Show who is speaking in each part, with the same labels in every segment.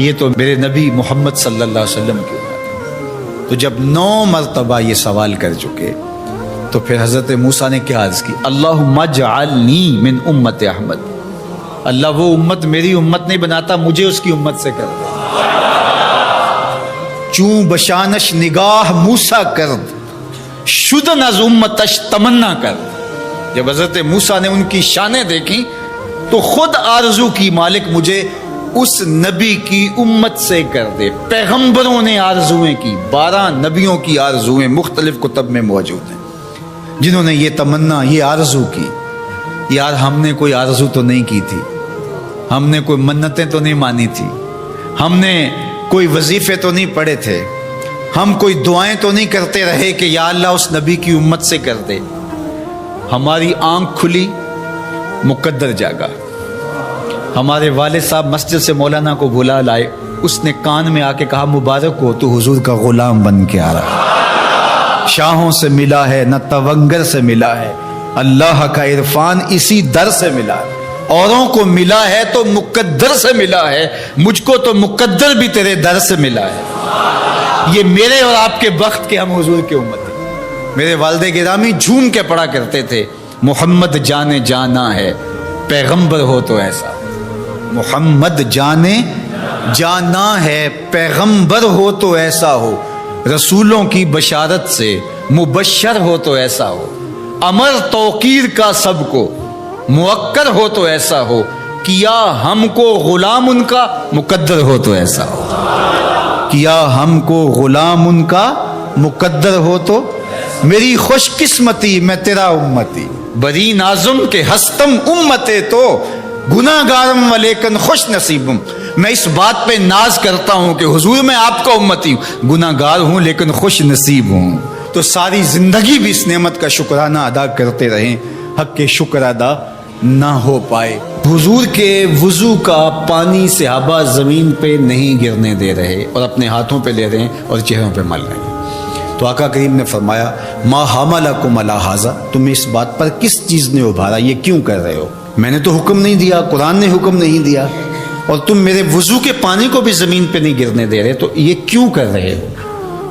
Speaker 1: یہ تو میرے نبی محمد صلی اللہ علیہ وسلم کی امت ہے۔ تو جب 9 مرتبہ یہ سوال کر چکے تو پھر حضرت موسیٰ نے کیا عرض کی؟ اللہم اجعلنی من امت احمد، اللہ وہ امت میری امت نہیں بناتا، مجھے اس کی امت سے کر دے۔ چوں بشانش نگاہ موسیٰ کرد، شدن از امتش تمنا کرد۔ جب حضرت موسیٰ نے ان کی شانیں دیکھی تو خود آرزو کی مالک مجھے اس نبی کی امت سے کر دے۔ پیغمبروں نے آرزویں کی، 12 نبیوں کی آرزویں مختلف کتب میں موجود ہیں، جنہوں نے یہ تمنا، یہ آرزو کی۔ یار ہم نے کوئی آرزو تو نہیں کی تھی، ہم نے کوئی منتیں تو نہیں مانی تھی، ہم نے کوئی وظیفے تو نہیں پڑھے تھے، ہم کوئی دعائیں تو نہیں کرتے رہے کہ یا اللہ اس نبی کی امت سے کر دے۔ ہماری آنکھ کھلی، مقدر جاگا۔ ہمارے والد صاحب مسجد سے مولانا کو بلا لائے، اس نے کان میں آ کے کہا مبارک ہو تو حضور کا غلام بن کے آ رہا۔ شاہوں سے ملا ہے نہ تونگر سے ملا ہے، اللہ کا عرفان اسی در سے ملا ہے۔ اوروں کو ملا ہے تو مقدر سے ملا ہے، مجھ کو تو مقدر بھی تیرے در سے ملا ہے۔ یہ میرے اور آپ کے بخت کے ہم حضور کی امت ہیں۔ میرے والد گرامی جھوم کے پڑھا کرتے تھے محمد جانے جانا ہے، پیغمبر ہو تو ایسا۔ محمد جانے جانا ہے، پیغمبر ہو تو ایسا ہو، رسولوں کی بشارت سے مبشر ہو تو ایسا ہو، امر توقیر کا سب کو موکر ہو تو ایسا ہو، کیا ہم کو غلام ان کا مقدر ہو تو ایسا ہو، کیا ہم کو غلام ان کا مقدر ہو تو۔ میری خوش قسمتی میں تیرا امتی، بری نازم کے ہستم امتے تو گناہ گارم ولیکن خوش نصیبم۔ میں اس بات پہ ناز کرتا ہوں کہ حضور میں آپ کا امتی ہوں، گناہ گار ہوں لیکن خوش نصیب ہوں۔ تو ساری زندگی بھی اس نعمت کا شکرانہ ادا کرتے رہیں، حق کے شکر ادا نہ ہو پائے۔ حضور کے وضو کا پانی صحابہ زمین پہ نہیں گرنے دے رہے اور اپنے ہاتھوں پہ لے رہے ہیں اور چہروں پہ مل رہے ہیں۔ تو آقا کریم نے فرمایا ما حملکم علی ھذا، تمہیں اس بات پر کس چیز نے ابھارا، یہ کیوں کر رہے ہو؟ میں نے تو حکم نہیں دیا، قرآن نے حکم نہیں دیا، اور تم میرے وضو کے پانی کو بھی زمین پہ نہیں گرنے دے رہے، تو یہ کیوں کر رہے ہو؟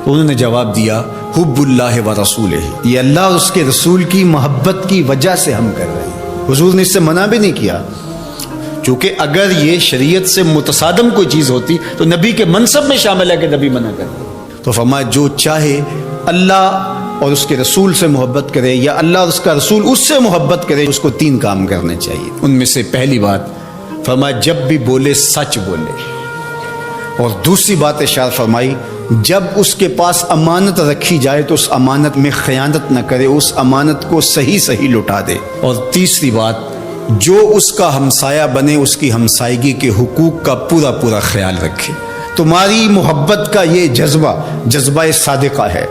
Speaker 1: انہوں نے جواب دیا حب اللہ و رسولہ، یہ اللہ اور اس کے رسول کی محبت کی وجہ سے ہم کر رہے ہیں۔ حضور نے اس سے منع بھی نہیں کیا، چونکہ اگر یہ شریعت سے متصادم کوئی چیز ہوتی تو نبی کے منصب میں شامل ہے کہ نبی منع کرے۔ تو فرمایا جو چاہے اللہ اور اس کے رسول سے محبت کرے یا اللہ اور اس کا رسول اس سے محبت کرے، اس کو 3 کام کرنے چاہیے۔ ان میں سے پہلی بات فرمایا جب بھی بولے سچ بولے، اور دوسری بات ارشاد فرمائی جب اس کے پاس امانت رکھی جائے تو اس امانت میں خیانت نہ کرے، اس امانت کو صحیح لٹا دے، اور تیسری بات جو اس کا ہمسایہ بنے اس کی ہمسائیگی کے حقوق کا پورا خیال رکھے۔ تمہاری محبت کا یہ جذبہ صادقہ ہے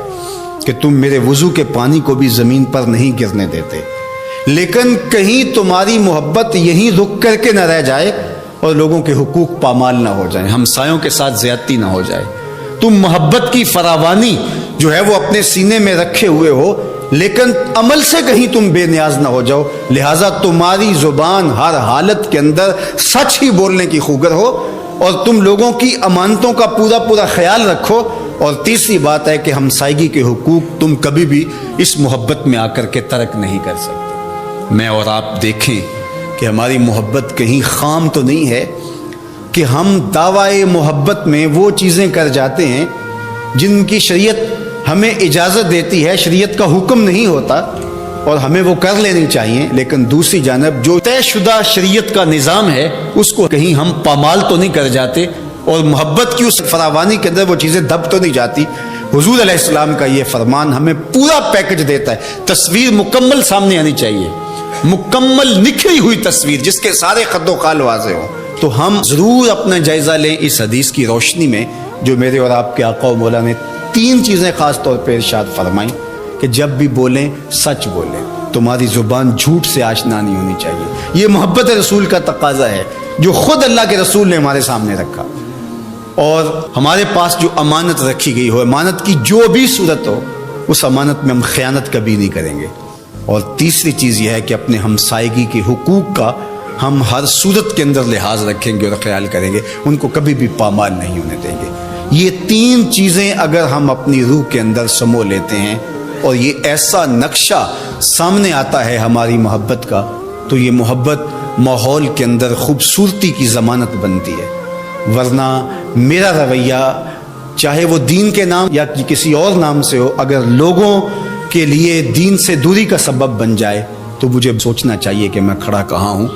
Speaker 1: کہ تم میرے وضو کے پانی کو بھی زمین پر نہیں گرنے دیتے، لیکن کہیں تمہاری محبت یہیں رک کر کے نہ رہ جائے اور لوگوں کے حقوق پامال نہ ہو جائیں، ہمسایوں کے ساتھ زیادتی نہ ہو جائے۔ تم محبت کی فراوانی جو ہے وہ اپنے سینے میں رکھے ہوئے ہو، لیکن عمل سے کہیں تم بے نیاز نہ ہو جاؤ، لہٰذا تمہاری زبان ہر حالت کے اندر سچ ہی بولنے کی خوگر ہو، اور تم لوگوں کی امانتوں کا پورا خیال رکھو۔ اور تیسری بات ہے کہ ہمسائیگی کے حقوق تم کبھی بھی اس محبت میں آ کر کے ترک نہیں کر سکتے۔ میں اور آپ دیکھیں کہ ہماری محبت کہیں خام تو نہیں ہے کہ ہم دعوی محبت میں وہ چیزیں کر جاتے ہیں جن کی شریعت ہمیں اجازت دیتی ہے، شریعت کا حکم نہیں ہوتا اور ہمیں وہ کر لینی چاہیے، لیکن دوسری جانب جو طے شدہ شریعت کا نظام ہے اس کو کہیں ہم پامال تو نہیں کر جاتے، اور محبت کی اس فراوانی کے اندر وہ چیزیں دب تو نہیں جاتی۔ حضور علیہ السلام کا یہ فرمان ہمیں پورا پیکج دیتا ہے، تصویر مکمل سامنے آنی چاہیے، مکمل نکھری ہوئی تصویر جس کے سارے خد و خال واضح ہوں۔ تو ہم ضرور اپنا جائزہ لیں اس حدیث کی روشنی میں جو میرے اور آپ کے آقا و مولا نے 3 چیزیں خاص طور پہ ارشاد فرمائیں کہ جب بھی بولیں سچ بولیں، تمہاری زبان جھوٹ سے آشنا نہیں ہونی چاہیے۔ یہ محبت رسول کا تقاضا ہے جو خود اللہ کے رسول نے ہمارے سامنے رکھا، اور ہمارے پاس جو امانت رکھی گئی ہو، امانت کی جو بھی صورت ہو، اس امانت میں ہم خیانت کبھی نہیں کریں گے۔ اور تیسری چیز یہ ہے کہ اپنے ہمسائیگی کے حقوق کا ہم ہر صورت کے اندر لحاظ رکھیں گے اور خیال کریں گے، ان کو کبھی بھی پامال نہیں ہونے دیں گے۔ یہ 3 چیزیں اگر ہم اپنی روح کے اندر سمو لیتے ہیں اور یہ ایسا نقشہ سامنے آتا ہے ہماری محبت کا، تو یہ محبت ماحول کے اندر خوبصورتی کی ضمانت بنتی ہے۔ ورنہ میرا رویہ چاہے وہ دین کے نام یا کسی اور نام سے ہو، اگر لوگوں کے لیے دین سے دوری کا سبب بن جائے تو مجھے سوچنا چاہیے کہ میں کھڑا کہاں ہوں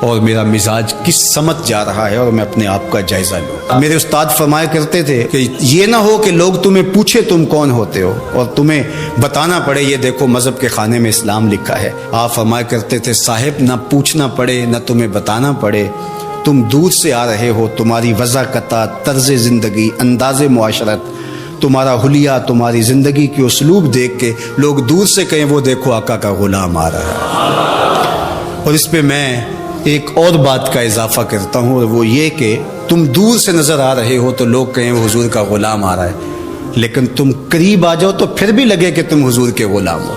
Speaker 1: اور میرا مزاج کس سمت جا رہا ہے، اور میں اپنے آپ کا جائزہ لوں۔ میرے استاد فرمایا کرتے تھے کہ یہ نہ ہو کہ لوگ تمہیں پوچھے تم کون ہوتے ہو اور تمہیں بتانا پڑے یہ دیکھو مذہب کے خانے میں اسلام لکھا ہے۔ آپ فرمایا کرتے تھے صاحب نہ پوچھنا پڑے نہ تمہیں بتانا پڑے، تم دور سے آ رہے ہو، تمہاری وضاقتات، طرز زندگی، انداز معاشرت، تمہارا حلیہ، تمہاری زندگی کے اسلوب دیکھ کے لوگ دور سے کہیں وہ دیکھو آقا کا غلام آ رہا ہے۔ اور اس پہ میں ایک اور بات کا اضافہ کرتا ہوں، اور وہ یہ کہ تم دور سے نظر آ رہے ہو تو لوگ کہیں وہ حضور کا غلام آ رہا ہے، لیکن تم قریب آ جاؤ تو پھر بھی لگے کہ تم حضور کے غلام ہو۔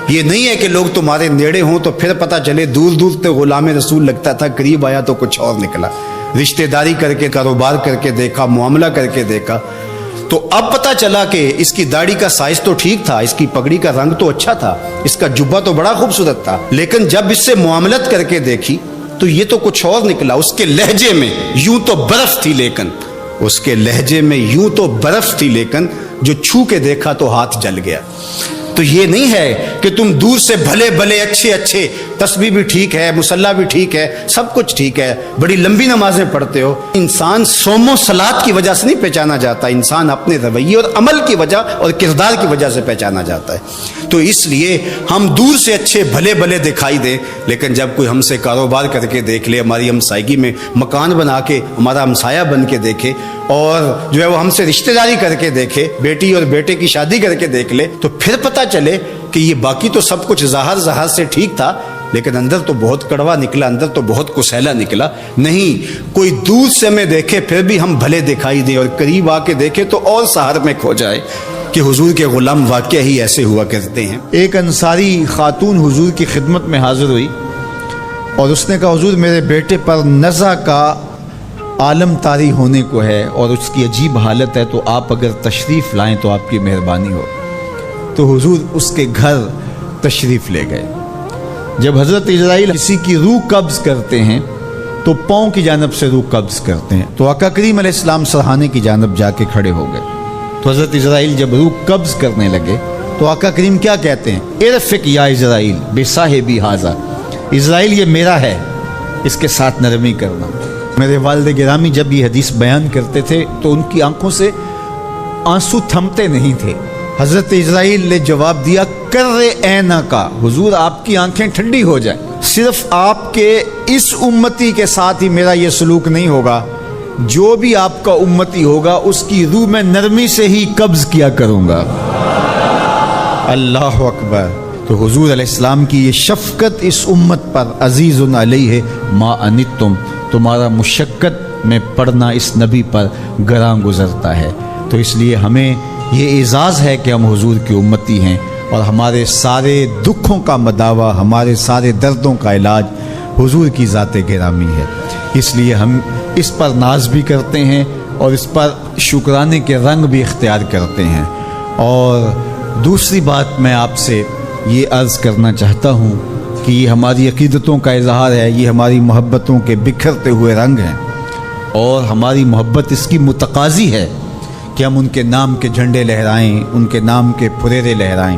Speaker 1: یہ نہیں ہے کہ لوگ تمہارے نیڑے ہوں تو پھر پتہ چلے دور دور تو غلام رسول لگتا تھا، قریب آیا تو کچھ اور نکلا۔ رشتہ داری کر کے، کاروبار کر کے دیکھا، معاملہ کر کے دیکھا تو اب پتہ چلا کہ اس کی داڑھی کا سائز تو ٹھیک تھا، اس کی پگڑی کا رنگ تو اچھا تھا، اس کا جبہ تو بڑا خوبصورت تھا، لیکن جب اس سے معاملت کر کے دیکھی تو یہ تو کچھ اور نکلا۔ اس کے لہجے میں یوں تو برف تھی، لیکن اس کے لہجے میں یوں تو برف تھی، لیکن جو چھو کے دیکھا تو ہاتھ جل گیا۔ تو یہ نہیں ہے کہ تم دور سے بھلے بھلے اچھے تسبیح بھی ٹھیک ہے، مصلی بھی ٹھیک ہے، سب کچھ ٹھیک ہے، بڑی لمبی نمازیں پڑھتے ہو۔ انسان صوم و صلات کی وجہ سے نہیں پہچانا جاتا، انسان اپنے رویے اور عمل کی وجہ اور کردار کی وجہ سے پہچانا جاتا ہے۔ تو اس لیے ہم دور سے اچھے بھلے بھلے دکھائی دیں، لیکن جب کوئی ہم سے کاروبار کر کے دیکھ لے، ہماری ہمسائیگی میں مکان بنا کے ہمارا ہمسایہ بن کے دیکھے، اور جو ہے وہ ہم سے رشتہ داری کر کے دیکھے، بیٹی اور بیٹے کی شادی کر کے دیکھ لے، تو پھر پتہ چلے کہ یہ باقی تو سب کچھ ظاہر سے ٹھیک تھا، لیکن اندر تو بہت کڑوا نکلا، اندر تو بہت کسیلا نکلا۔ نہیں، کوئی دور سے ہمیں دیکھے پھر بھی ہم بھلے دکھائی دیں، اور قریب آ کے دیکھے تو اور سحر میں کھو جائے کہ حضور کے غلام واقعہ ہی ایسے ہوا کرتے ہیں۔ ایک انصاری خاتون حضور کی خدمت میں حاضر ہوئی اور اس نے کہا حضور میرے بیٹے پر نزع کا عالم طاری ہونے کو ہے اور اس کی عجیب حالت ہے، تو آپ اگر تشریف لائیں تو آپ کی مہربانی ہو۔ تو حضور اس کے گھر تشریف لے گئے۔ جب حضرت اسرائیل کسی کی روح قبض کرتے ہیں تو پاؤں کی جانب سے روح قبض کرتے ہیں، تو آقا کریم علیہ السلام سرہانے کی جانب جا کے کھڑے ہو گئے۔ تو حضرت اسرائیل جب روح قبض کرنے لگے تو آقا کریم کیا کہتے ہیں؟ ارفق یا اسرائیل بصاحبی ھذا، اسرائیل یہ میرا ہے، اس کے ساتھ نرمی کرنا۔ میرے والد گرامی جب یہ حدیث بیان کرتے تھے تو ان کی آنکھوں سے آنسو تھمتے نہیں تھے۔ حضرت اسرائیل نے جواب دیا کر عینا کا، حضور آپ کی آنکھیں ٹھنڈی ہو جائیں، صرف آپ کے اس امتی کے ساتھ ہی میرا یہ سلوک نہیں ہوگا، جو بھی آپ کا امتی ہوگا اس کی روح میں نرمی سے ہی قبض کیا کروں گا۔ اللہ اکبر۔ تو حضور علیہ السلام کی یہ شفقت اس امت پر، عزیز علیہ ما انتم، تمہارا مشقت میں پڑھنا اس نبی پر گراں گزرتا ہے۔ تو اس لیے ہمیں یہ اعزاز ہے کہ ہم حضور کی امتی ہیں، اور ہمارے سارے دکھوں کا مداوع، ہمارے سارے دردوں کا علاج حضور کی ذات گرامی ہے۔ اس لیے ہم اس پر ناز بھی کرتے ہیں اور اس پر شکرانے کے رنگ بھی اختیار کرتے ہیں۔ اور دوسری بات میں آپ سے یہ عرض کرنا چاہتا ہوں کہ یہ ہماری عقیدتوں کا اظہار ہے، یہ ہماری محبتوں کے بکھرتے ہوئے رنگ ہیں، اور ہماری محبت اس کی متقاضی ہے کہ ہم ان کے نام کے جھنڈے لہرائیں، ان کے نام کے پھریرے لہرائیں،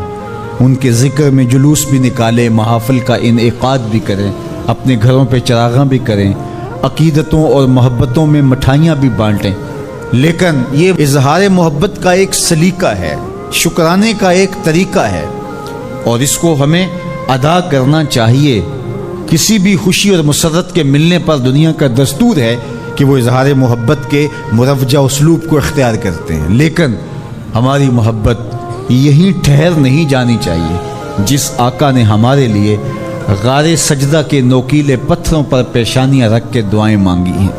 Speaker 1: ان کے ذکر میں جلوس بھی نکالیں، محافل کا انعقاد بھی کریں، اپنے گھروں پہ چراغاں بھی کریں، عقیدتوں اور محبتوں میں مٹھائیاں بھی بانٹیں۔ لیکن یہ اظہار محبت کا ایک سلیقہ ہے، شکرانے کا ایک طریقہ ہے، اور اس کو ہمیں ادا کرنا چاہیے۔ کسی بھی خوشی اور مسرت کے ملنے پر دنیا کا دستور ہے کہ وہ اظہار محبت کے مروجہ اسلوب کو اختیار کرتے ہیں، لیکن ہماری محبت یہیں ٹھہر نہیں جانی چاہیے۔ جس آقا نے ہمارے لیے غار سجدہ کے نوکیلے پتھروں پر پیشانیاں رکھ کے دعائیں مانگی ہیں،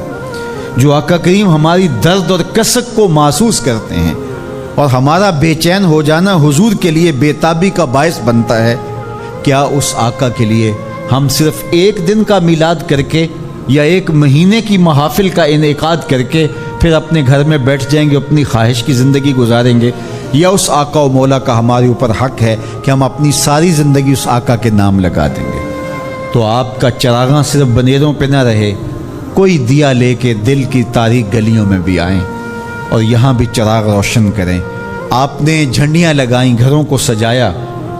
Speaker 1: جو آقا کریم ہماری درد اور کسک کو محسوس کرتے ہیں، اور ہمارا بے چین ہو جانا حضور کے لیے بے تابی کا باعث بنتا ہے، کیا اس آقا کے لیے ہم صرف ایک دن کا میلاد کر کے یا ایک مہینے کی محافل کا انعقاد کر کے پھر اپنے گھر میں بیٹھ جائیں گے، اپنی خواہش کی زندگی گزاریں گے، یا اس آقا و مولا کا ہمارے اوپر حق ہے کہ ہم اپنی ساری زندگی اس آقا کے نام لگا دیں گے؟ تو آپ کا چراغاں صرف بنیروں پہ نہ رہے، کوئی دیا لے کے دل کی تاریک گلیوں میں بھی آئیں اور یہاں بھی چراغ روشن کریں۔ آپ نے جھنڈیاں لگائیں، گھروں کو سجایا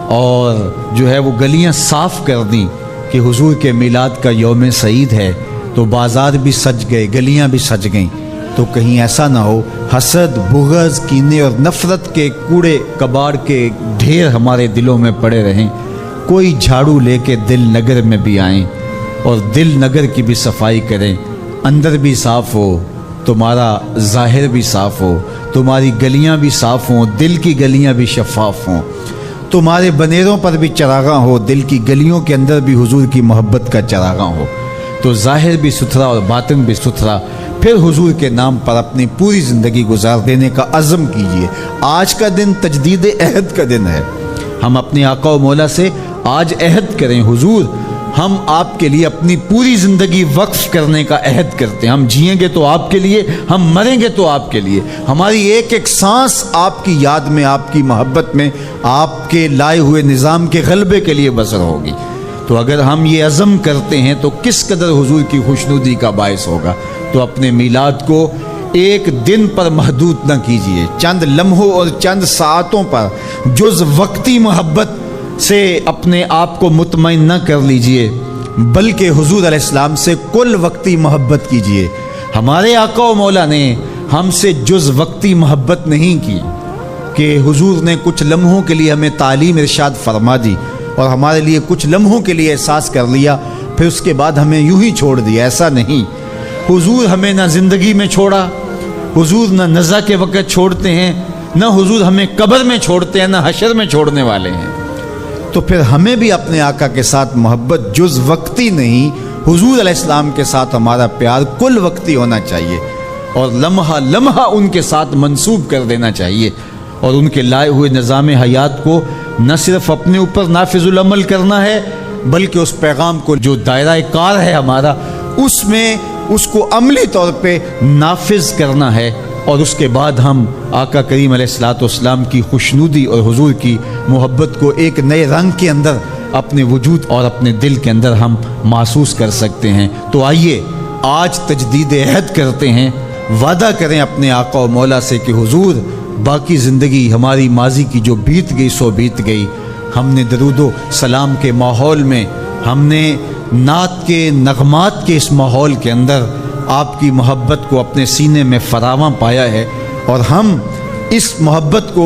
Speaker 1: اور جو ہے وہ گلیاں صاف کر دیں کہ حضور کے میلاد کا یوم سعید ہے، تو بازار بھی سج گئے، گلیاں بھی سج گئیں۔ تو کہیں ایسا نہ ہو حسد، بغض، کینے اور نفرت کے کوڑے کباڑ کے ڈھیر ہمارے دلوں میں پڑے رہیں۔ کوئی جھاڑو لے کے دل نگر میں بھی آئیں اور دل نگر کی بھی صفائی کریں، اندر بھی صاف ہو، تمہارا ظاہر بھی صاف ہو، تمہاری گلیاں بھی صاف ہوں، دل کی گلیاں بھی شفاف ہوں، تمہارے بنیروں پر بھی چراغاں ہو، دل کی گلیوں کے اندر بھی حضور کی محبت کا چراغاں ہو، تو ظاہر بھی ستھرا اور باطن بھی ستھرا، پھر حضور کے نام پر اپنی پوری زندگی گزار دینے کا عزم کیجئے۔ آج کا دن تجدید عہد کا دن ہے، ہم اپنے آقا و مولا سے آج عہد کریں، حضور ہم آپ کے لیے اپنی پوری زندگی وقف کرنے کا عہد کرتے ہیں، ہم جئیں گے تو آپ کے لیے، ہم مریں گے تو آپ کے لیے، ہماری ایک ایک سانس آپ کی یاد میں، آپ کی محبت میں، آپ کے لائے ہوئے نظام کے غلبے کے لیے بسر ہوگی۔ تو اگر ہم یہ عزم کرتے ہیں تو کس قدر حضور کی خوشنودی کا باعث ہوگا۔ تو اپنے میلاد کو ایک دن پر محدود نہ کیجیے، چند لمحوں اور چند ساعتوں پر جز وقتی محبت سے اپنے آپ کو مطمئن نہ کر لیجئے، بلکہ حضور علیہ السلام سے کل وقتی محبت کیجیے۔ ہمارے آقا و مولا نے ہم سے جز وقتی محبت نہیں کی کہ حضور نے کچھ لمحوں کے لیے ہمیں تعلیم ارشاد فرما دی اور ہمارے لیے کچھ لمحوں کے لیے احساس کر لیا، پھر اس کے بعد ہمیں یوں ہی چھوڑ دیا، ایسا نہیں۔ حضور ہمیں نہ زندگی میں چھوڑا، حضور نہ نزا کے وقت چھوڑتے ہیں، نہ حضور ہمیں قبر میں چھوڑتے ہیں، نہ حشر میں چھوڑنے والے ہیں۔ تو پھر ہمیں بھی اپنے آقا کے ساتھ محبت جز وقتی نہیں، حضور علیہ السلام کے ساتھ ہمارا پیار کل وقتی ہونا چاہیے اور لمحہ لمحہ ان کے ساتھ منسوب کر دینا چاہیے، اور ان کے لائے ہوئے نظام حیات کو نہ صرف اپنے اوپر نافذ العمل کرنا ہے، بلکہ اس پیغام کو جو دائرہ کار ہے ہمارا، اس میں اس کو عملی طور پہ نافذ کرنا ہے، اور اس کے بعد ہم آقا کریم علیہ الصلوۃ والسلام کی خوشنودی اور حضور کی محبت کو ایک نئے رنگ کے اندر اپنے وجود اور اپنے دل کے اندر ہم محسوس کر سکتے ہیں۔ تو آئیے آج تجدید عہد کرتے ہیں، وعدہ کریں اپنے آقا و مولا سے کہ حضور باقی زندگی ہماری ماضی کی جو بیت گئی سو بیت گئی، ہم نے درود و سلام کے ماحول میں، ہم نے نعت کے نغمات کے اس ماحول کے اندر آپ کی محبت کو اپنے سینے میں فراواں پایا ہے، اور ہم اس محبت کو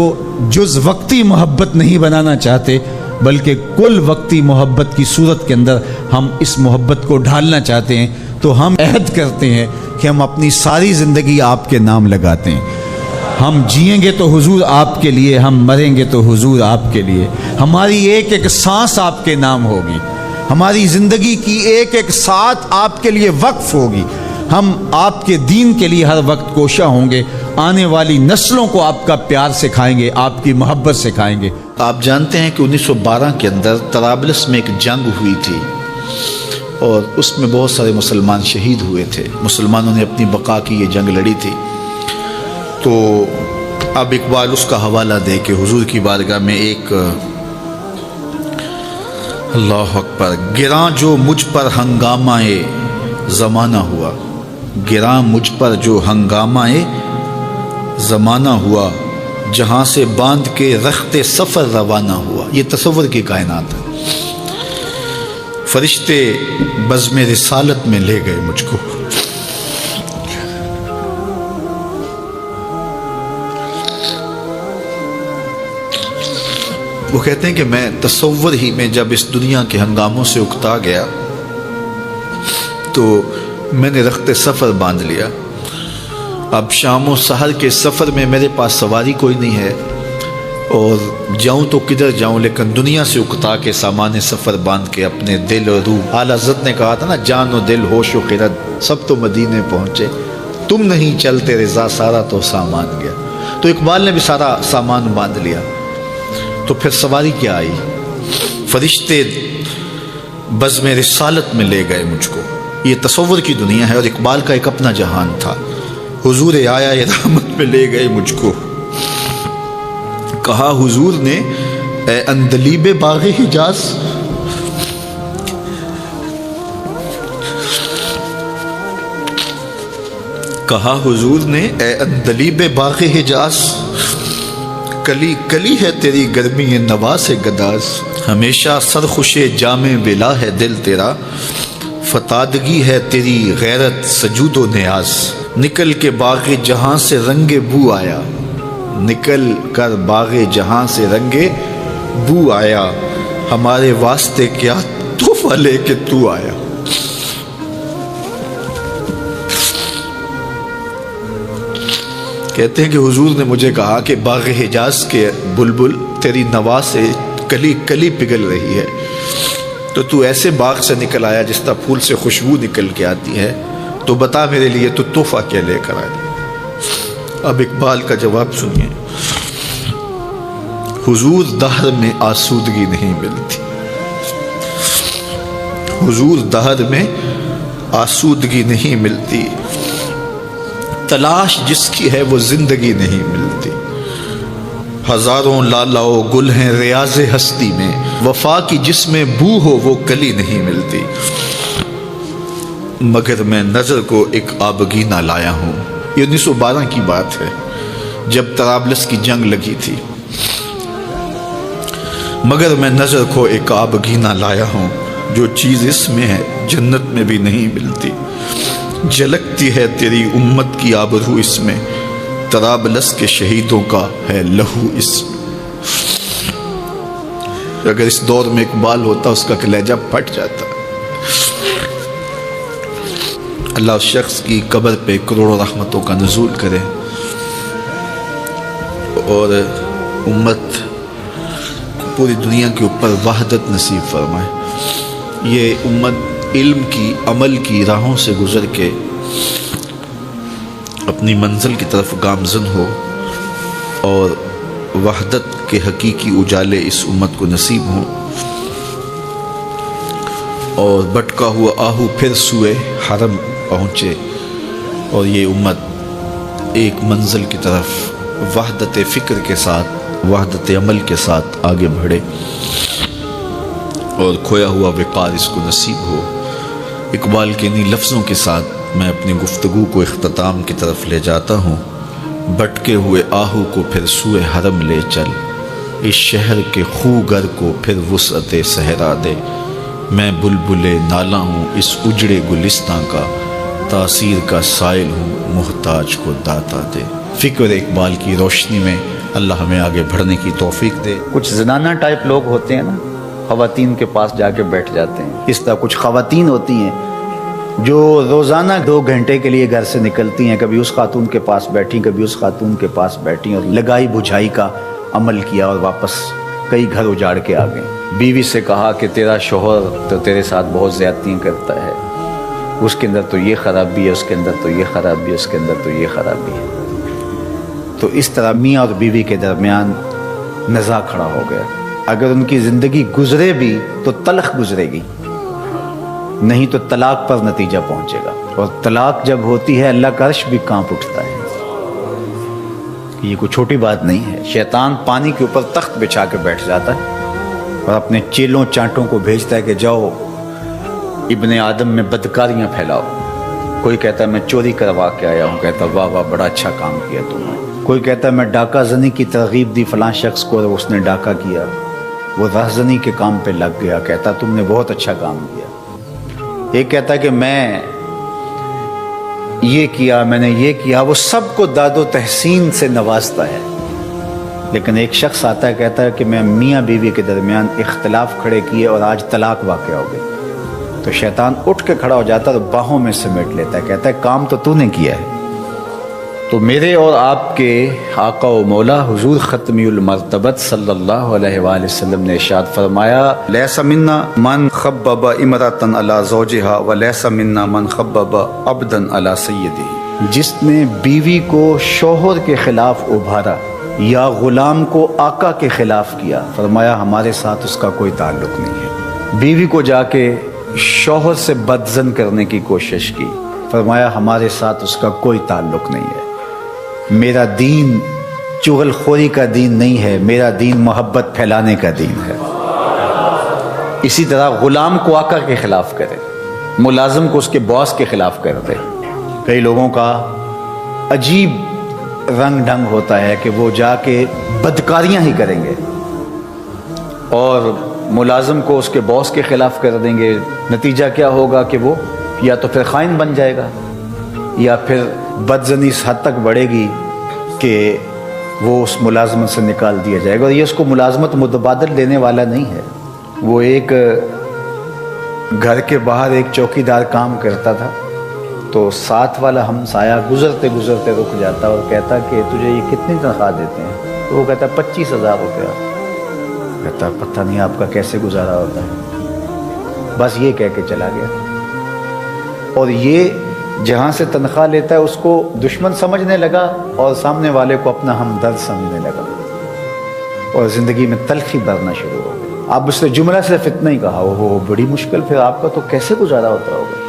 Speaker 1: جز وقتی محبت نہیں بنانا چاہتے، بلکہ کل وقتی محبت کی صورت کے اندر ہم اس محبت کو ڈھالنا چاہتے ہیں۔ تو ہم عہد کرتے ہیں کہ ہم اپنی ساری زندگی آپ کے نام لگاتے ہیں، ہم جئیں گے تو حضور آپ کے لیے، ہم مریں گے تو حضور آپ کے لیے، ہماری ایک ایک سانس آپ کے نام ہوگی، ہماری زندگی کی ایک ایک ساتھ آپ کے لیے وقف ہوگی، ہم آپ کے دین کے لیے ہر وقت کوشاں ہوں گے، آنے والی نسلوں کو آپ کا پیار سکھائیں گے، آپ کی محبت سکھائیں گے۔
Speaker 2: آپ جانتے ہیں کہ 1912 کے اندر طرابلس میں ایک جنگ ہوئی تھی اور اس میں بہت سارے مسلمان شہید ہوئے تھے، مسلمانوں نے اپنی بقا کی یہ جنگ لڑی تھی۔ تو اب اقبال اس کا حوالہ دے کے حضور کی بارگاہ میں ایک اللہ اکبر، گراں جو مجھ پر ہنگامہ زمانہ ہوا، گراں مجھ پر جو ہنگامہ زمانہ ہوا، جہاں سے باندھ کے رخت سفر روانہ ہوا۔ یہ تصور کی کائنات ہے۔ فرشتے بزم رسالت میں لے گئے مجھ کو، وہ کہتے ہیں کہ میں تصور ہی میں جب اس دنیا کے ہنگاموں سے اکتا گیا تو میں نے رخت سفر باندھ لیا۔ اب شام و سحر کے سفر میں میرے پاس سواری کوئی نہیں ہے اور جاؤں تو کدھر جاؤں، لیکن دنیا سے اکتا کے سامان سفر باندھ کے اپنے دل اور روح، اعلیٰ حضرت نے کہا تھا نا، جان و دل ہوش و خرد سب تو مدینے پہنچے، تم نہیں چلتے رضا سارا تو سامان گیا۔ تو اقبال نے بھی سارا سامان باندھ لیا، تو پھر سواری کیا آئی؟ فرشتے بزم رسالت میں لے گئے مجھ کو۔ یہ تصور کی دنیا ہے اور اقبال کا ایک اپنا جہان تھا۔ حضور آیا یہ رحمت میں لے گئے مجھ کو، کہا حضور نے اے اندلیب باغ حجاز، کہا حضور نے اے اندلیب باغ حجاز، کلی کلی ہے تیری گرمی نواز گداز، ہمیشہ سرخوش جام بلا ہے دل تیرا، فتادگی ہے تیری غیرت سجود و نیاز، نکل کے باغ جہاں سے رنگ بو آیا، نکل کر باغ جہاں سے رنگ بو آیا، ہمارے واسطے کیا تحفہ لے کے تو آیا۔ کہتے ہیں کہ حضور نے مجھے کہا کہ باغ حجاز کے بلبل تیری نوا سے کلی کلی پگھل رہی ہے، تو ایسے باغ سے نکل آیا جس طرح پھول سے خوشبو نکل کے آتی ہے، تو بتا میرے لیے تو تحفہ کیا لے کر آیا۔ اب اقبال کا جواب سنیے۔ حضور دہر میں آسودگی نہیں ملتی، حضور دہر میں آسودگی نہیں ملتی، تلاش جس کی ہے وہ زندگی نہیں ملتی، ہزاروں لالاؤ گل ہیں ریاض ہستی میں، وفا کی جس میں بو ہو وہ کلی نہیں ملتی، مگر میں نظر کو ایک آبگینہ لایا ہوں۔ یہ 1912 کی بات ہے جب طرابلس کی جنگ لگی تھی۔ مگر میں نظر کو ایک آبگینہ لایا ہوں، جو چیز اس میں ہے جنت میں بھی نہیں ملتی، جھلکتی ہے تیری امت کی آبرو اس میں، طرابلس کے شہیدوں کا ہے لہو اس میں۔ اگر اس دور میں اقبال ہوتا اس کا کلیجہ پھٹ جاتا۔ اللہ اس شخص کی قبر پہ کروڑوں رحمتوں کا نزول کرے اور امت کو پوری دنیا کے اوپر وحدت نصیب فرمائے۔ یہ امت علم کی عمل کی راہوں سے گزر کے اپنی منزل کی طرف گامزن ہو اور وحدت کے حقیقی اجالے اس امت کو نصیب ہوں، اور بھٹکا ہوا آہو پھر سوئے حرم پہنچے اور یہ امت ایک منزل کی طرف وحدت فکر کے ساتھ وحدت عمل کے ساتھ آگے بڑھے اور کھویا ہوا وقار اس کو نصیب ہو۔ اقبال کے انہی لفظوں کے ساتھ میں اپنی گفتگو کو اختتام کی طرف لے جاتا ہوں۔ بھٹکے ہوئے آہو کو پھر سوئے حرم لے چل، اس شہر کے خوگر کو پھر وسعت صحرا دے، میں بلبل نالا ہوں اس اجڑے گلستاں کا، تاثیر کا سائل ہوں محتاج کو داتا دے۔ فکر اقبال کی روشنی میں اللہ ہمیں آگے بڑھنے کی توفیق دے۔
Speaker 1: کچھ زنانہ ٹائپ لوگ ہوتے ہیں نا، خواتین کے پاس جا کے بیٹھ جاتے ہیں۔ اس طرح کچھ خواتین ہوتی ہیں جو روزانہ 2 گھنٹے کے لیے گھر سے نکلتی ہیں، کبھی اس خاتون کے پاس بیٹھیں کبھی اس خاتون کے پاس بیٹھیں، اور لگائی بجھائی کا عمل کیا اور واپس کئی گھر اجاڑ کے آ گئیں۔ بیوی سے کہا کہ تیرا شوہر تو تیرے ساتھ بہت زیادتیاں کرتا ہے، اس کے اندر تو یہ خرابی ہے، اس کے اندر تو یہ خرابی ہے، اس کے اندر تو یہ خرابی ہے۔ تو اس طرح میاں اور بیوی کے درمیان نزاع کھڑا ہو گیا۔ اگر ان کی زندگی گزرے بھی تو تلخ گزرے گی، نہیں تو طلاق پر نتیجہ پہنچے گا، اور طلاق جب ہوتی ہے اللہ کا عرش بھی کانپ اٹھتا ہے۔ یہ کوئی چھوٹی بات نہیں ہے۔ شیطان پانی کے اوپر تخت بچھا کے بیٹھ جاتا ہے اور اپنے چیلوں چانٹوں کو بھیجتا ہے کہ جاؤ ابن آدم میں بدکاریاں پھیلاؤ۔ کوئی کہتا ہے میں چوری کروا کے آیا ہوں، کہتا واہ واہ بڑا اچھا کام کیا تم نے۔ کوئی کہتا ہے میں ڈاکہ زنی کی ترغیب دی فلاں شخص کو اور اس نے ڈاکہ کیا، وہ راہزنی کے کام پہ لگ گیا، کہتا تم نے بہت اچھا کام کیا۔ ایک کہتا ہے کہ میں یہ کیا، میں نے یہ کیا، وہ سب کو داد و تحسین سے نوازتا ہے۔ لیکن ایک شخص آتا ہے کہتا ہے کہ میں میاں بیوی کے درمیان اختلاف کھڑے کیے اور آج طلاق واقع ہو گئی، تو شیطان اٹھ کے کھڑا ہو جاتا ہے اور باہوں میں سمیٹ لیتا ہے، کہتا ہے کام تو نے کیا ہے۔ تو میرے اور آپ کے آقا و مولا حضور ختمی المرتبت صلی اللہ علیہ وآلہ وسلم نے ارشاد فرمایا، لیس منا من خبب امرأة علی زوجہا ولیس منا من خبب عبدا علی سیدہ۔ جس نے بیوی کو شوہر کے خلاف ابھارا یا غلام کو آقا کے خلاف کیا، فرمایا ہمارے ساتھ اس کا کوئی تعلق نہیں ہے۔ بیوی کو جا کے شوہر سے بدزن کرنے کی کوشش کی. فرمایا ہمارے ساتھ اس کا کوئی تعلق نہیں ہے. میرا دین چغل خوری کا دین نہیں ہے، میرا دین محبت پھیلانے کا دین ہے. اسی طرح غلام کو آقا کے خلاف کرے، ملازم کو اس کے باس کے خلاف کر دے. کئی لوگوں کا عجیب رنگ ڈھنگ ہوتا ہے کہ وہ جا کے بدکاریاں ہی کریں گے اور ملازم کو اس کے باس کے خلاف کر دیں گے. نتیجہ کیا ہوگا کہ وہ یا تو پھر خائن بن جائے گا یا پھر بدزنی اس حد تک بڑھے گی کہ وہ اس ملازمت سے نکال دیا جائے گا. اور یہ اس کو ملازمت متبادل دینے والا نہیں ہے. وہ ایک گھر کے باہر ایک چوکیدار کام کرتا تھا تو ساتھ والا ہمسایہ گزرتے گزرتے رک جاتا اور کہتا کہ تجھے یہ کتنی تنخواہ دیتے ہیں؟ تو وہ کہتا 25,000 روپیہ. کہتا پتہ نہیں آپ کا کیسے گزارا ہوتا ہے. بس یہ کہہ کے چلا گیا. اور یہ جہاں سے تنخواہ لیتا ہے اس کو دشمن سمجھنے لگا اور سامنے والے کو اپنا ہمدرد سمجھنے لگا اور زندگی میں تلخی بھرنا شروع ہو گئی. اب اس نے جملہ صرف اتنا ہی کہا، وہ بڑی مشکل، پھر آپ کا تو کیسے گزارا ہوتا ہوگا؟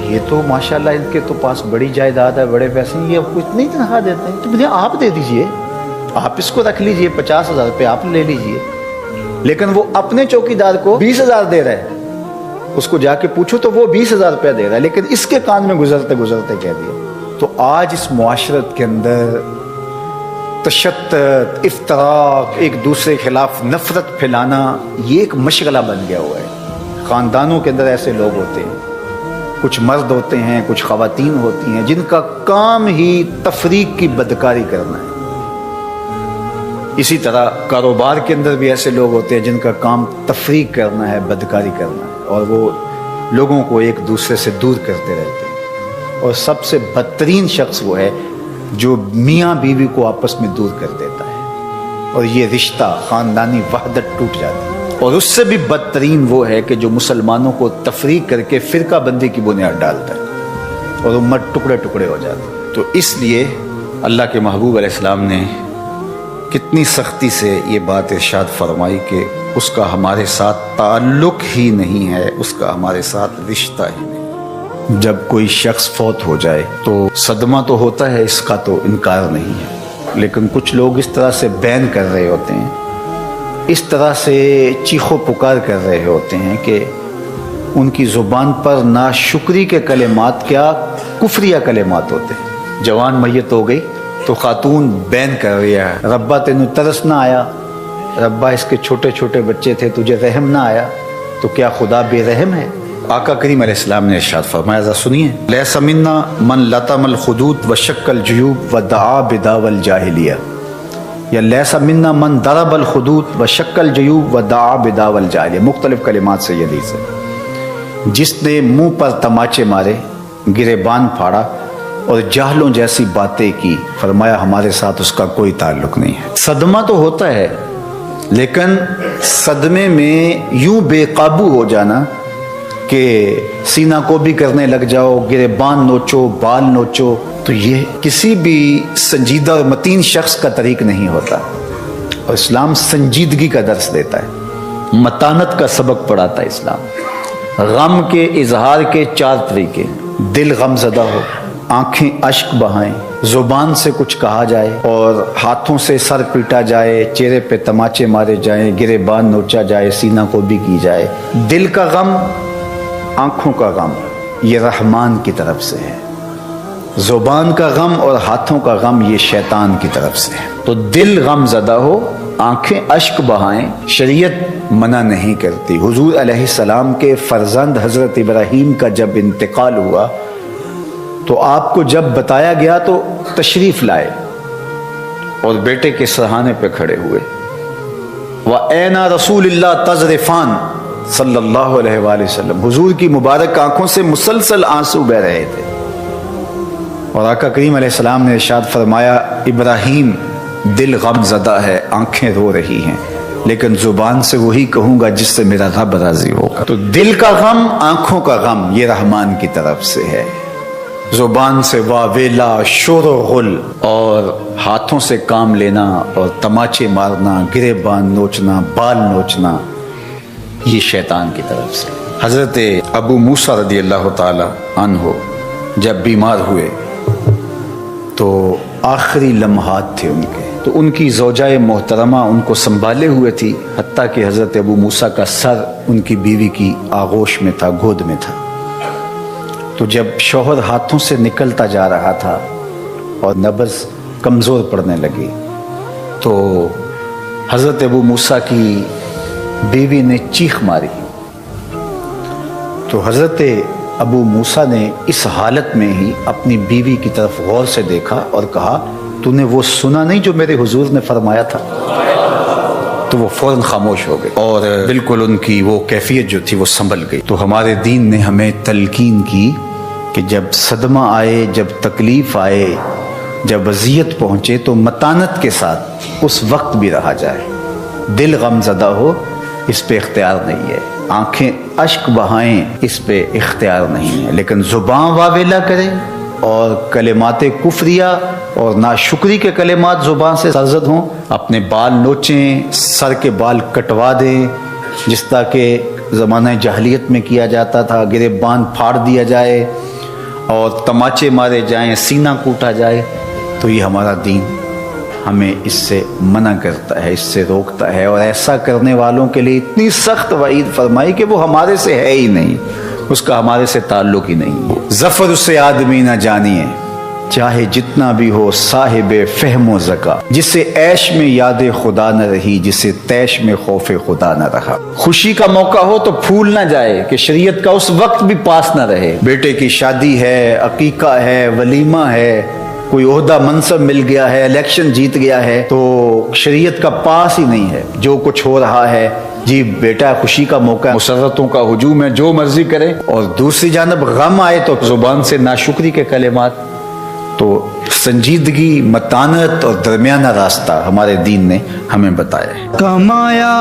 Speaker 1: یہ تو ماشاءاللہ ان کے تو پاس بڑی جائیداد ہے، بڑے پیسے ہیں، یہ آپ کو اتنی تنخواہ دیتے ہیں تو مجھے آپ دے دیجئے، آپ اس کو رکھ لیجئے، 50,000 روپے آپ لے لیجئے. لیکن وہ اپنے چوکیدار کو 20,000 دے رہا ہے. اس کو جا کے پوچھو تو وہ 20,000 روپیہ دے رہا ہے، لیکن اس کے کان میں گزرتے گزرتے کہہ دیا. تو آج اس معاشرت کے اندر تشدد، افتراق، ایک دوسرے کے خلاف نفرت پھیلانا یہ ایک مشغلہ بن گیا ہوا ہے. خاندانوں کے اندر ایسے لوگ ہوتے ہیں، کچھ مرد ہوتے ہیں، کچھ خواتین ہوتی ہیں جن کا کام ہی تفریق کی بدکاری کرنا ہے. اسی طرح کاروبار کے اندر بھی ایسے لوگ ہوتے ہیں جن کا کام تفریق کرنا ہے، بدکاری کرنا ہے، اور وہ لوگوں کو ایک دوسرے سے دور کرتے رہتے ہیں. اور سب سے بدترین شخص وہ ہے جو میاں بیوی کو آپس میں دور کر دیتا ہے اور یہ رشتہ خاندانی وحدت ٹوٹ جاتی ہے. اور اس سے بھی بدترین وہ ہے کہ جو مسلمانوں کو تفریق کر کے فرقہ بندی کی بنیاد ڈالتا ہے اور امت ٹکڑے ٹکڑے ہو جاتی ہے. تو اس لیے اللہ کے محبوب علیہ السلام نے کتنی سختی سے یہ بات ارشاد فرمائی کہ اس کا ہمارے ساتھ تعلق ہی نہیں ہے، اس کا ہمارے ساتھ رشتہ ہی نہیں. جب کوئی شخص فوت ہو جائے تو صدمہ تو ہوتا ہے، اس کا تو انکار نہیں ہے، لیکن کچھ لوگ اس طرح سے بین کر رہے ہوتے ہیں، اس طرح سے چیخو پکار کر رہے ہوتے ہیں کہ ان کی زبان پر ناشکری کے کلمات کیا کفریہ کلمات ہوتے ہیں. جوان میت ہو گئی تو خاتون بین کر رہی ہے، ربا تینوں ترس نہ آیا، ربا اس کے چھوٹے چھوٹے بچے تھے تجھے رحم نہ آیا، تو کیا خدا بے رحم ہے؟ آقا کریم علیہ السلام نے ارشاد فرمایا، ذرا سنیے، لیس منا من لطم الخدود وشق الجیوب ودعا بدعوى الجاہلیہ، یا لیس منا من ضرب الخدود وشق الجیوب ودعا بدعوى الجاہلیہ. مختلف کلمات سے یہ حدیث ہے. جس نے منہ پر تماچے مارے، گریبان پھاڑا اور جاہلوں جیسی باتیں کی، فرمایا ہمارے ساتھ اس کا کوئی تعلق نہیں ہے. صدمہ تو ہوتا ہے، لیکن صدمے میں یوں بے قابو ہو جانا کہ سینہ کو بھی کرنے لگ جاؤ، گریبان نوچو، بال نوچو، تو یہ کسی بھی سنجیدہ اور متین شخص کا طریق نہیں ہوتا. اور اسلام سنجیدگی کا درس دیتا ہے، متانت کا سبق پڑھاتا ہے اسلام. غم کے اظہار کے 4 طریقے: دل غم زدہ ہو، آنکھیں اشک بہائیں، زبان سے کچھ کہا جائے اور ہاتھوں سے سر پیٹا جائے، چہرے پہ تماچے مارے جائیں، گریبان نوچا جائے، سینہ کو بھی کی جائے. دل کا غم، آنکھوں کا غم یہ رحمان کی طرف سے ہے، زبان کا غم اور ہاتھوں کا غم یہ شیطان کی طرف سے ہے. تو دل غم زدہ ہو، آنکھیں اشک بہائیں، شریعت منع نہیں کرتی. حضور علیہ السلام کے فرزند حضرت ابراہیم کا جب انتقال ہوا تو آپ کو جب بتایا گیا تو تشریف لائے اور بیٹے کے سرہانے پہ کھڑے ہوئے. وَأَيْنَ رَسُولِ اللَّهِ تَذْرِفَانِ صلی اللہ علیہ وآلہ وسلم، حضور کی مبارک آنکھوں سے مسلسل آنسو بہ رہے تھے. اور آقا کریم علیہ السلام نے ارشاد فرمایا، ابراہیم دل غم زدہ ہے، آنکھیں رو رہی ہیں، لیکن زبان سے وہی کہوں گا جس سے میرا رب راضی ہوگا. تو دل کا غم، آنکھوں کا غم یہ رحمان کی طرف سے ہے. زبان سے واویلا، شور و غل، اور ہاتھوں سے کام لینا اور تماچے مارنا، گریبان نوچنا، بال نوچنا، یہ شیطان کی طرف سے۔ حضرت ابو موسیٰ رضی اللہ تعالی عنہ جب بیمار ہوئے تو آخری لمحات تھے ان کے، تو ان کی زوجہ محترمہ ان کو سنبھالے ہوئے تھی، حتیٰ کہ حضرت ابو موسیٰ کا سر ان کی بیوی کی آغوش میں تھا، گود میں تھا۔ تو جب شوہر ہاتھوں سے نکلتا جا رہا تھا اور نبض کمزور پڑنے لگی تو حضرت ابو موسیٰ کی بیوی نے چیخ ماری۔ تو حضرت ابو موسیٰ نے اس حالت میں ہی اپنی بیوی کی طرف غور سے دیکھا اور کہا تو نے وہ سنا نہیں جو میرے حضور نے فرمایا تھا؟ تو وہ فوراً خاموش ہو گئے اور بالکل ان کی وہ کیفیت جو تھی وہ سنبھل گئی۔ تو ہمارے دین نے ہمیں تلقین کی کہ جب صدمہ آئے، جب تکلیف آئے، جب اذیت پہنچے تو متانت کے ساتھ اس وقت بھی رہا جائے۔ دل غم زدہ ہو اس پہ اختیار نہیں ہے، آنکھیں اشک بہائیں اس پہ اختیار نہیں ہے، لیکن زبان واویلا کرے اور کلمات کفریہ اور ناشکری کے کلمات زبان سے سرزد ہوں، اپنے بال نوچیں، سر کے بال کٹوا دیں، جس طرح کہ زمانہ جاہلیت میں کیا جاتا تھا، گریبان پھاڑ دیا جائے اور تماچے مارے جائیں، سینہ کوٹا جائے، تو یہ ہمارا دین ہمیں اس سے منع کرتا ہے، اس سے روکتا ہے، اور ایسا کرنے والوں کے لیے اتنی سخت وعید فرمائی کہ وہ ہمارے سے ہے ہی نہیں، اس کا ہمارے سے تعلق ہی نہیں ہے۔ ظفر اسے آدمی نہ جانیے چاہے جتنا بھی ہو صاحب فہم و ذکا، جسے عیش میں یاد خدا نہ رہی، جسے تیش میں خوف خدا نہ رہا۔ خوشی کا موقع ہو تو پھول نہ جائے کہ شریعت کا اس وقت بھی پاس نہ رہے، بیٹے کی شادی ہے، عقیقہ ہے، ولیمہ ہے، کوئی عہدہ منصب مل گیا ہے، الیکشن جیت گیا ہے، تو شریعت کا پاس ہی نہیں ہے جو کچھ ہو رہا ہے۔ جی بیٹا خوشی کا موقع، مسرتوں کا ہجوم ہے، جو مرضی کرے، اور دوسری جانب غم آئے تو زبان سے ناشکری کے کلمات۔ تو سنجیدگی، متانت اور درمیانہ راستہ ہمارے دین نے ہمیں بتایا ہے۔
Speaker 3: کمایا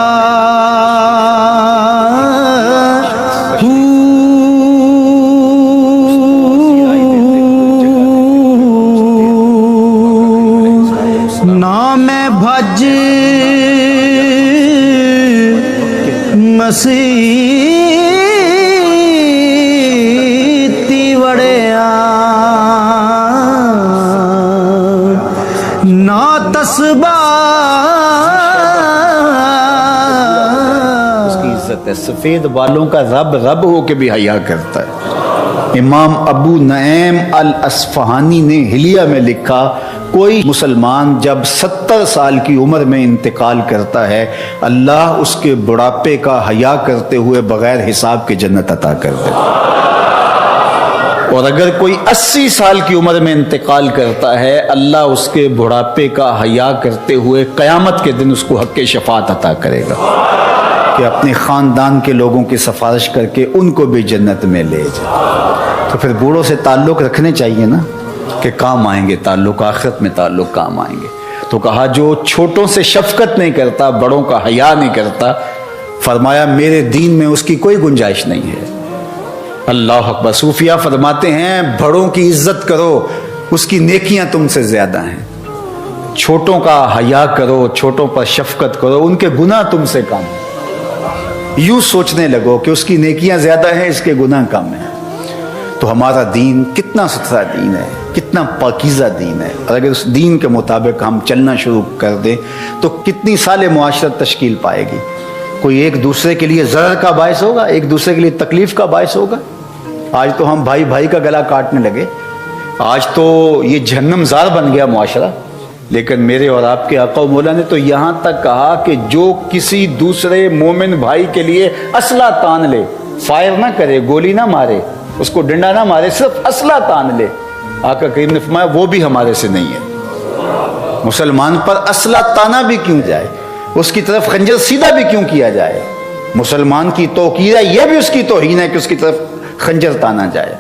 Speaker 3: نام بھج مسیتی وڑیا نا تسبہ
Speaker 1: اس کی عزت ہے۔ سفید بالوں کا رب رب ہو کے بھی حیا کرتا ہے۔ امام ابو نعیم الاصفہانی نے حلیہ میں لکھا، کوئی مسلمان جب 70 سال کی عمر میں انتقال کرتا ہے اللہ اس کے بڑھاپے کا حیا کرتے ہوئے بغیر حساب کے جنت عطا کر دیتا ہے، اور اگر کوئی 80 سال کی عمر میں انتقال کرتا ہے اللہ اس کے بڑھاپے کا حیا کرتے ہوئے قیامت کے دن اس کو حق شفاعت عطا کرے گا کہ اپنے خاندان کے لوگوں کی سفارش کر کے ان کو بھی جنت میں لے جائے۔ تو پھر بوڑھوں سے تعلق رکھنے چاہیے نا کہ کام آئیں گے، تعلق آخرت میں تعلق کام آئیں گے۔ تو کہا جو چھوٹوں سے شفقت نہیں کرتا، بڑوں کا حیا نہیں کرتا، فرمایا میرے دین میں اس کی کوئی گنجائش نہیں ہے۔ اللہ اکبر۔ صوفیہ فرماتے ہیں بڑوں کی عزت کرو، اس کی نیکیاں تم سے زیادہ ہیں، چھوٹوں کا حیا کرو، چھوٹوں پر شفقت کرو، ان کے گناہ تم سے کم ہیں۔ یوں سوچنے لگو کہ اس کی نیکیاں زیادہ ہیں، اس کے گناہ کم ہیں۔ تو ہمارا دین کتنا ستھرا دین ہے، کتنا پاکیزہ دین ہے، اور اگر اس دین کے مطابق ہم چلنا شروع کر دیں تو کتنی سال معاشرت تشکیل پائے گی۔ کوئی ایک دوسرے کے لیے ضرر کا باعث ہوگا، ایک دوسرے کے لیے تکلیف کا باعث ہوگا۔ آج تو ہم بھائی بھائی کا گلا کاٹنے لگے، آج تو یہ جہنم زار بن گیا معاشرہ۔ لیکن میرے اور آپ کے آقا و مولا نے تو یہاں تک کہا کہ جو کسی دوسرے مومن بھائی کے لیے اسلحہ تان لے، فائر نہ کرے، گولی نہ مارے، اس کو ڈنڈا نہ مارے، صرف اسلحہ تان لے، آقا کریم نے فرمایا وہ بھی ہمارے سے نہیں ہے۔ مسلمان پر اسلحہ تانا بھی کیوں جائے، اس کی طرف خنجر سیدھا بھی کیوں کیا جائے؟ مسلمان کی توقیر ہے، یہ بھی اس کی توہین ہے کہ اس کی طرف خنجر تانا جائے۔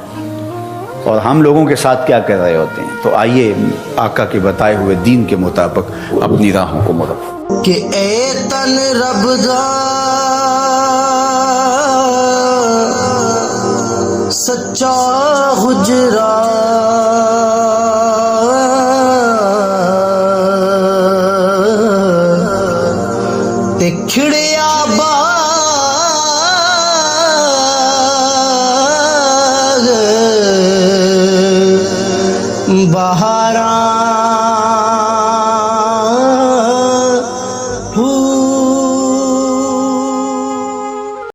Speaker 1: اور ہم لوگوں کے ساتھ کیا کر رہے ہوتے ہیں؟ تو آئیے آقا کے بتائے ہوئے دین کے مطابق اپنی راہوں کو مرو
Speaker 3: کہ اے تن رب دا سچا حجرا تے کھڑے